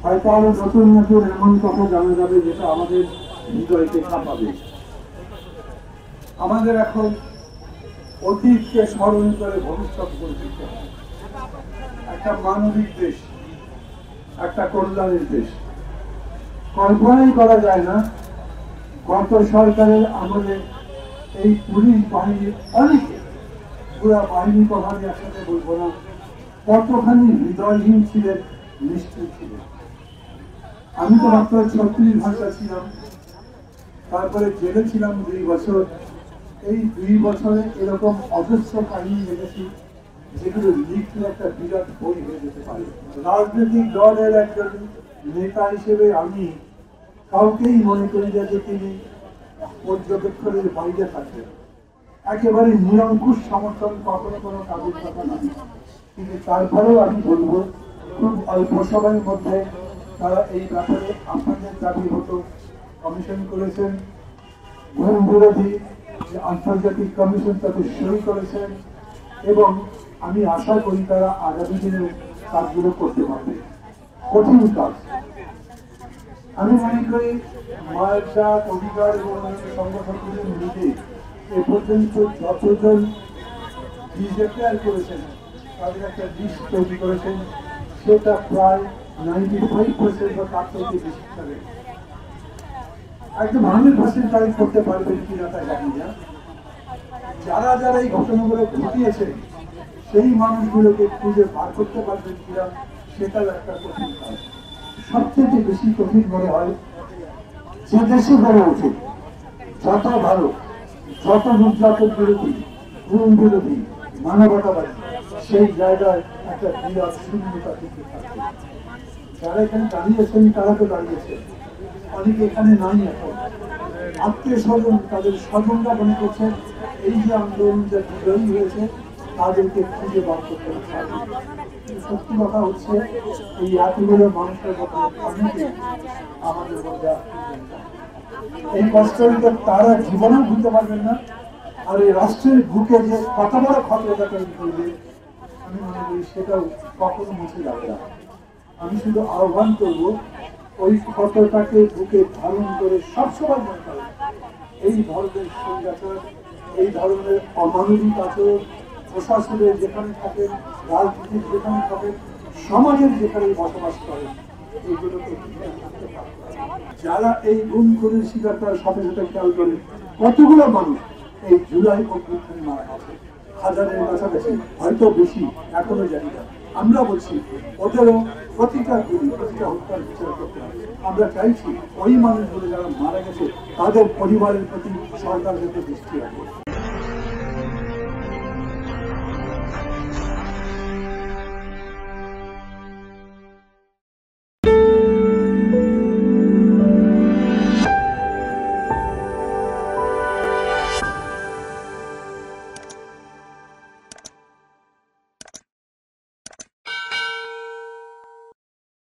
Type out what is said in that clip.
হয়তো আরো নতুন নতুন এমন কথা জানা যাবে যেটা আমাদের হৃদয়কে কাঁপাবে। আমাদের এখন অতীতকে স্মরণ করে ভবিষ্যৎ পরিচিত একটা মানবিক দেশ, একটা কল্যাণের দেশ। কল্পনাই করা যায় না গত সরকারের আমলে এই পুলিশ বাহিনীর অনেকে, পুরা বাহিনী কথা আমি একসাথে বলবো না, কতখানি হৃদয়হীন ছিলেন, নিষ্ঠুর ছিলেন। আমি তো মাত্র 36 ঘন্টা ছিলাম, তারপরে জেলে ছিলাম 2 বছর। এই 2 বছরে এরকম অজস্র কাহিনী দেখেছি যেগুলো লিখলে একটা বিরাট বই হয়ে যেতে পারে। রাজনৈতিক দলের একজন নেতা হিসেবে আমি কাউকেই মনে করি না যে তিনি পর্যবেক্ষণের বাইরে থাকবেন। একেবারে নিরঙ্কুশ সমর্থন কখনো কোনো কাজের কথা নয়, কিন্তু তারপরেও আমি বলবো খুব অল্প সময়ের মধ্যে তারা এই ব্যাপারে আপনাদের দাবি মতো কমিশন করেছেন, ঘুম বিরোধী যে আন্তর্জাতিক কমিশন তাতে সই করেছেন, এবং আমি আশা করি তারা আগামী দিনে কাজগুলো করতে পারবে। কঠিন কাজ। আমি মনে করি মায়ের ডাক, অধিকার এবং সংগঠনগুলির মিলে এ পর্যন্ত যতজন ডিক্লেয়ার করেছেন তাদের একটা লিস্ট তৈরি করেছেন, সেটা প্রায় 95% বা তার থেকে বেশি থাকে। একদম 100% তারা করতে পারবেন কিনা তা জানি না। যারা যারা এই ঘটনাগুলো ঘটিয়েছে সেই মানুষগুলোকে খুঁজে বার করতে পারবেন কিনা সেটাও একটা কঠিন কাজ। সবচেয়ে বেশি কঠিন মনে হয় যে দেশে গড়ে ওঠে যত ভালো, যত নির্যাতন বিরোধী, গুণ বিরোধী, মানবতাবাদী, সেই জায়গায় একটা বিরাট শূন্যতা কিন্তু থাকে। যারা এখানে দাঁড়িয়েছেন তারা তো দাঁড়িয়েছেন, অনেকে এখানে নাই এখন। আত্মীয় স্বজন, তাদের স্বজনরা মনে করছেন এই যে আন্দোলন যা বিজয়ী হয়েছে তাদেরকে খুঁজে বার করতে হবে। সত্যি কথা হচ্ছে এই এতগুলো মানুষের মধ্যে অনেকে আমাদের মধ্যে এই কষ্টটা তারা জীবনেও ভুলতে পারবেন না। আর এই রাষ্ট্রের বুকে যে কত বড় ক্ষতটা তৈরি করবে আমি মনে করি সেটাও কখনো মুছে যাবে না। আমি শুধু আহ্বান করবো ওই ক্ষতটাকে বুকে ধারণ করে সবসময় মনে করেন এই ধরনের সংঘাতর, এই ধরনের অমানবিক আচরণ প্রশাসনের যেখানে থাকেন, রাজনীতির যেখানে থাকেন, সমাজের যেখানে বসবাস করেন, এইগুলোকে যারা এই গুম খুনের শিকার তার সাথে সাথে খেয়াল করেন কতগুলো মানুষ এই জুলাই অভ্যুত্থানে মারা গেছে, হাজারের কাছাকাছি, হয়তো বেশি, এখনো জানি না। আমরা বলছি ওদেরও প্রতিটা গুলি, প্রতিটা হত্যার বিচার করতে হবে। আমরা চাইছি ওই মানুষগুলো যারা মারা গেছে তাদের পরিবারের প্রতি সরকারের দৃষ্টি রাখবে।